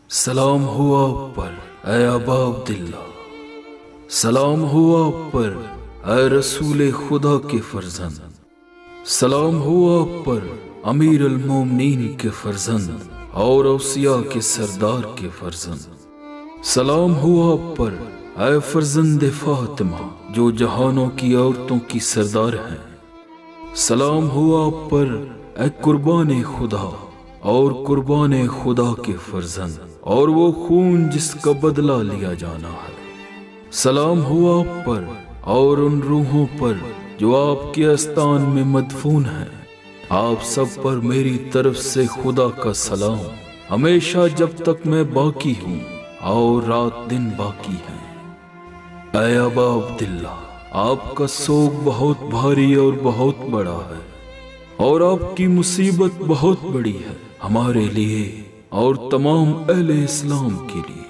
سلام ہو آپ پر اے ابا عبداللہ، سلام ہو آپ پر اے رسول خدا کے فرزند، سلام ہو آپ پر امیر المومنین کے فرزند اور اوصیاء کے سردار کے فرزند، سلام ہو آپ پر اے فرزند فاطمہ جو جہانوں کی عورتوں کی سردار ہیں، سلام ہو آپ پر اے قربان خدا اور قربان خدا کے فرزند اور وہ خون جس کا بدلہ لیا جانا ہے، سلام ہو آپ پر اور ان روحوں پر جو آپ کے استان میں مدفون ہیں، آپ سب پر میری طرف سے خدا کا سلام ہمیشہ جب تک میں باقی ہوں اور رات دن باقی ہے۔ اے ابا عبداللہ، آپ کا سوگ بہت بھاری اور بہت بڑا ہے اور آپ کی مصیبت بہت بڑی ہے ہمارے لیے اور تمام اہل اسلام کے لیے،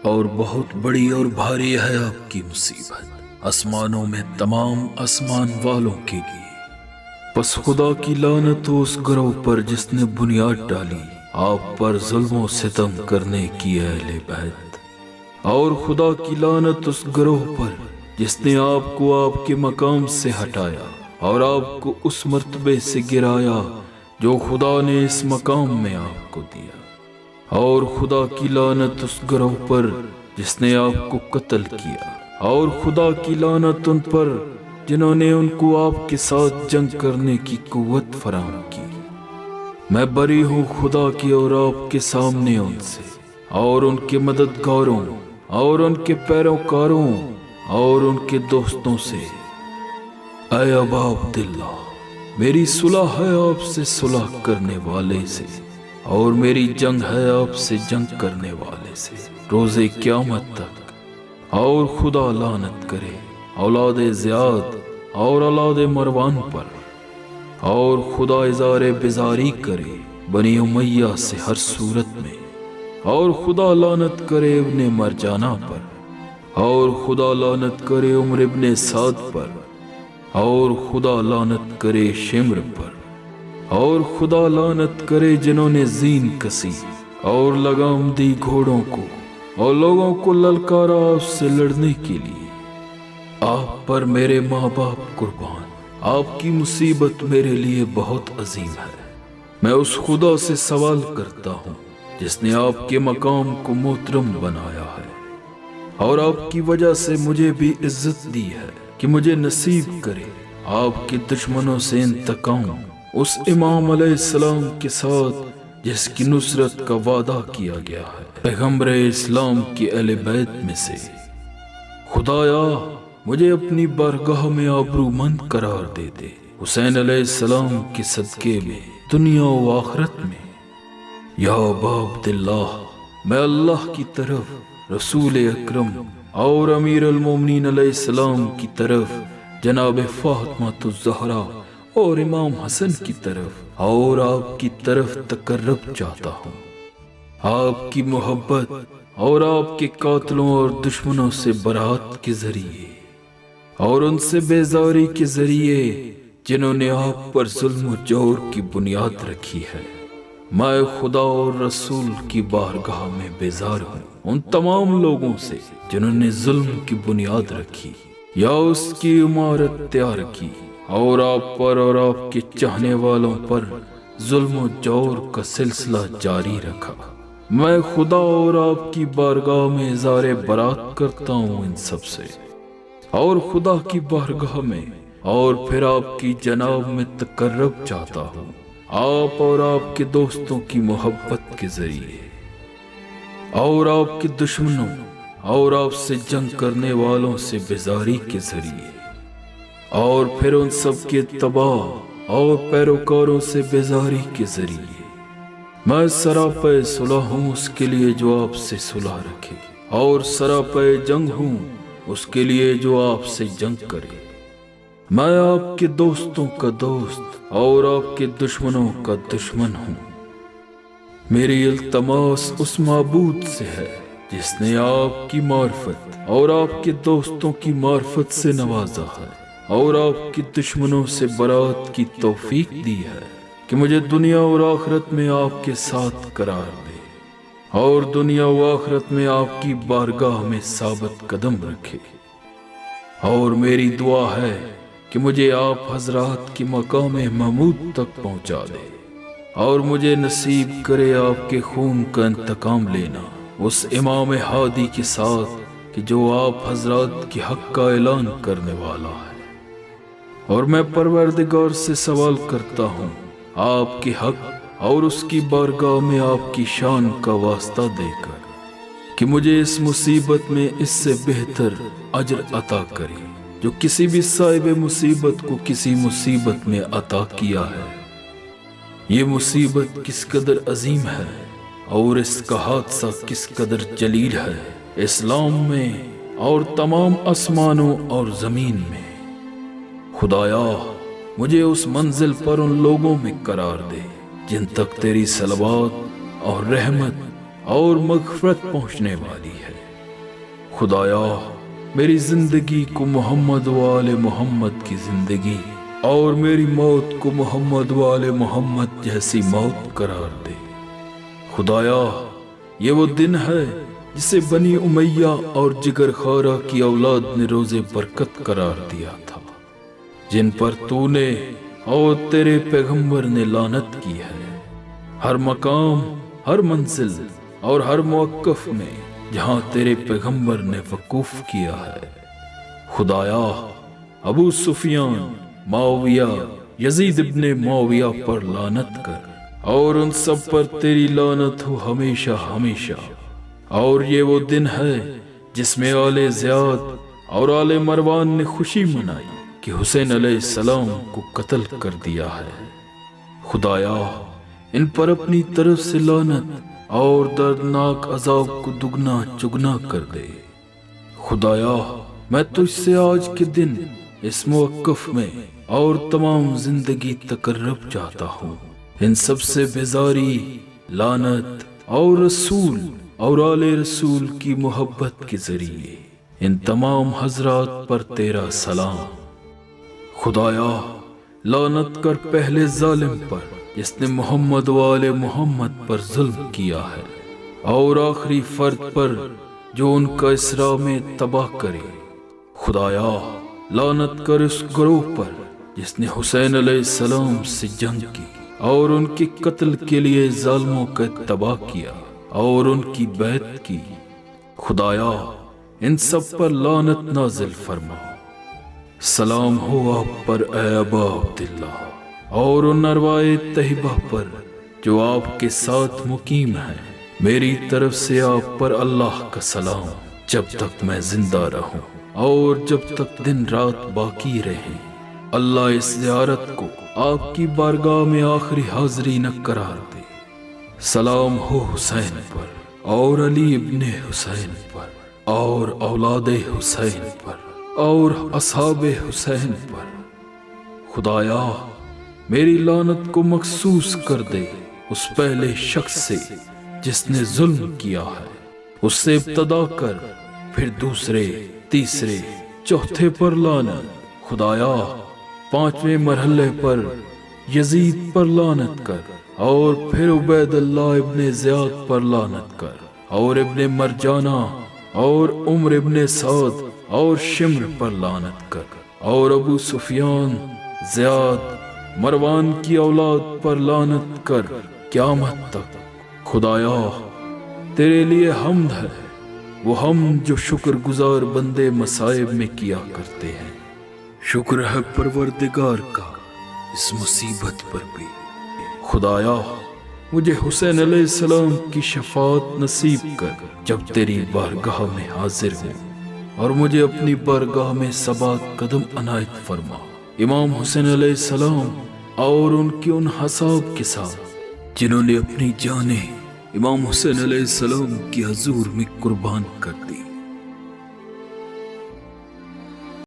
اور بہت بڑی اور بھاری ہے آپ کی مصیبت آسمانوں میں تمام آسمان والوں کے لیے۔ پس خدا کی لعنت ہو اس گروہ پر جس نے بنیاد ڈالی آپ پر ظلم و ستم کرنے کی اہل بیت، اور خدا کی لعنت اس گروہ پر جس نے آپ کو آپ کے مقام سے ہٹایا اور آپ کو اس مرتبے سے گرایا جو خدا نے اس مقام میں آپ کو دیا، اور خدا کی لعنت اس گروہ پر جس نے آپ کو قتل کیا، اور خدا کی لعنت ان پر جنہوں نے ان کو آپ کے ساتھ جنگ کرنے کی قوت فراہم کی۔ میں بری ہوں خدا کی اور آپ کے سامنے ان سے اور ان کے مددگاروں اور ان کے پیروکاروں اور ان کے دوستوں سے۔ اے ابا عبداللہ، میری صلح ہے آپ سے صلح کرنے والے سے، اور میری جنگ ہے آپ سے جنگ کرنے والے سے روز قیامت تک، اور خدا لعنت کرے اولاد زیاد اور اولاد مروان پر، اور خدا اظہار بیزاری کرے بنی امیہ سے ہر صورت میں، اور خدا لعنت کرے ابن مرجانہ پر، اور خدا لعنت کرے عمر ابن سعد پر، اور خدا لعنت کرے شمر پر، اور خدا لعنت کرے جنہوں نے زین کسی اور لگام دی گھوڑوں کو اور لوگوں کو للکارا آپ سے لڑنے کے لیے۔ آپ پر میرے ماں باپ قربان، آپ کی مصیبت میرے لیے بہت عظیم ہے۔ میں اس خدا سے سوال کرتا ہوں جس نے آپ کے مقام کو محترم بنایا ہے اور آپ کی وجہ سے مجھے بھی عزت دی ہے کہ مجھے نصیب کرے آپ کے دشمنوں سے انتقام اس امام علیہ السلام کے ساتھ جس کی نصرت کا وعدہ کیا گیا ہے پیغمبر اسلام کی اہل بیت میں سے۔ خدایا مجھے اپنی بارگاہ میں آبرومند قرار دے دے حسین علیہ السلام کے صدقے میں دنیا و آخرت میں۔ یا ابا عبداللہ، میں اللہ کی طرف، رسول اکرم اور امیر المومنین علیہ السلام کی طرف، جناب فاطمہ الزہرا اور امام حسن کی طرف اور آپ کی طرف تقرب چاہتا ہوں، آپ کی محبت اور آپ کے قاتلوں اور دشمنوں سے برات کے ذریعے اور ان سے بیزاری کے ذریعے جنہوں نے آپ پر ظلم و جور کی بنیاد رکھی ہے۔ میں خدا اور رسول کی بارگاہ میں بیزار ہوں ان تمام لوگوں سے جنہوں نے ظلم کی بنیاد رکھی یا اس کی عمارت تیار کی اور آپ پر اور آپ کے چاہنے والوں پر ظلم و جور کا سلسلہ جاری رکھا۔ میں خدا اور آپ کی بارگاہ میں اظہار برات کرتا ہوں ان سب سے، اور خدا کی بارگاہ میں اور پھر آپ کی جناب میں تقرب چاہتا ہوں آپ اور آپ کے دوستوں کی محبت کے ذریعے، اور آپ کے دشمنوں اور آپ سے جنگ کرنے والوں سے بیزاری کے ذریعے، اور پھر ان سب کے تباہ اور پیروکاروں سے بیزاری کے ذریعے۔ میں سراپے صلح ہوں اس کے لیے جو آپ سے صلح رکھے، اور سراپے جنگ ہوں اس کے لیے جو آپ سے جنگ کرے۔ میں آپ کے دوستوں کا دوست اور آپ کے دشمنوں کا دشمن ہوں۔ میری التماس اس معبود سے ہے جس نے آپ کی معرفت اور آپ کے دوستوں کی معرفت سے نوازا ہے اور آپ کے دشمنوں سے برات کی توفیق دی ہے کہ مجھے دنیا اور آخرت میں آپ کے ساتھ قرار دے، اور دنیا و آخرت میں آپ کی بارگاہ میں ثابت قدم رکھے۔ اور میری دعا ہے کہ مجھے آپ حضرات کی مقام محمود تک پہنچا دے، اور مجھے نصیب کرے آپ کے خون کا انتقام لینا اس امام ہادی کے ساتھ کہ جو آپ حضرات کے حق کا اعلان کرنے والا ہے۔ اور میں پروردگار سے سوال کرتا ہوں آپ کے حق اور اس کی بارگاہ میں آپ کی شان کا واسطہ دے کر کہ مجھے اس مصیبت میں اس سے بہتر اجر عطا کرے جو کسی بھی صاحب مصیبت کو کسی مصیبت میں عطا کیا ہے۔ یہ مصیبت کس قدر عظیم ہے اور اس کا حادثہ کس قدر جلیل ہے اسلام میں اور تمام آسمانوں اور زمین میں۔ خدایا مجھے اس منزل پر ان لوگوں میں قرار دے جن تک تیری صلوات اور رحمت اور مغفرت پہنچنے والی ہے۔ خدایا میری زندگی کو محمد و آل محمد کی زندگی اور میری موت کو محمد و آل محمد جیسی موت قرار دے۔ خدایا یہ وہ دن ہے جسے بنی امیہ اور جگر خارہ کی اولاد نے روز برکت قرار دیا تھا، جن پر تو نے اور تیرے پیغمبر نے لعنت کی ہے۔ ہر مقام، ہر منزل اور ہر موقف میں جہاں تیرے پیغمبر نے وقوف کیا ہے۔ خدایا ابو سفیان، معاویہ، یزید ابن معاویہ پر لعنت کر اور ان سب پر تیری لعنت ہو ہمیشہ ہمیشہ۔ اور یہ وہ دن ہے جس میں آل زیاد اور آل مروان نے خوشی منائی کہ حسین علیہ السلام کو قتل کر دیا ہے۔ خدایا ان پر اپنی طرف سے لعنت اور دردناک عذاب کو دگنا چگنا کر دے۔ خدایا میں تجھ سے آج کے دن اس موقف میں اور تمام زندگی تقرب چاہتا ہوں، ان سب سے بیزاری، لعنت اور رسول اور آل رسول کی محبت کے ذریعے ان تمام حضرات پر تیرا سلام۔ خدایا لعنت کر پہلے ظالم پر جس نے محمد و آل محمد پر ظلم کیا ہے، اور آخری فرد پر جو ان کا اسراء میں تباہ کرے۔ خدایا لعنت کر اس گروہ پر جس نے حسین علیہ السلام سے جنگ کی اور ان کے قتل کے لیے ظالموں کا اتباع کیا اور ان کی بیعت کی۔ خدایا ان سب پر لعنت نازل فرما۔ سلام ہو آپ پر اے ابا عبداللہ اور ان ارواح طیبہ پر جو آپ کے ساتھ مقیم ہیں۔ میری طرف سے آپ پر اللہ کا سلام جب تک میں زندہ رہوں اور جب تک دن رات باقی رہے۔ اللہ اس زیارت کو آپ کی بارگاہ میں آخری حاضری نہ قرار دے۔ سلام ہو حسین پر اور علی ابن حسین پر اور اولاد حسین پر اور اصحاب حسین پر۔ خدایا میری لعنت کو مخصوص کر دے اس پہلے شخص سے جس نے ظلم کیا ہے، اس سے ابتدا کر پھر دوسرے، تیسرے، چوتھے پر لعنت۔ خدایا پانچویں مرحلے پر یزید پر لعنت کر اور پھر عبید اللہ ابن زیاد پر لعنت کر اور ابن مرجانہ اور عمر ابن سعد اور شمر پر لعنت کر اور ابو سفیان، زیاد، مروان کی اولاد پر لعنت کر قیامت تک۔ خدایا تیرے لیے حمد ہے، وہ حمد جو شکر گزار بندے مصائب میں کیا کرتے ہیں۔ شکر ہے پروردگار کا اس مصیبت پر بھی۔ خدایا مجھے حسین علیہ السلام کی شفاعت نصیب کر جب تیری بارگاہ میں حاضر ہوں، اور مجھے اپنی بارگاہ میں ثبات قدم عنایت فرما۔ امام حسین علیہ السلام اور ان کے ان اصحاب کے ساتھ جنہوں نے اپنی جانیں امام حسین علیہ السلام کی حضور میں قربان کر دی۔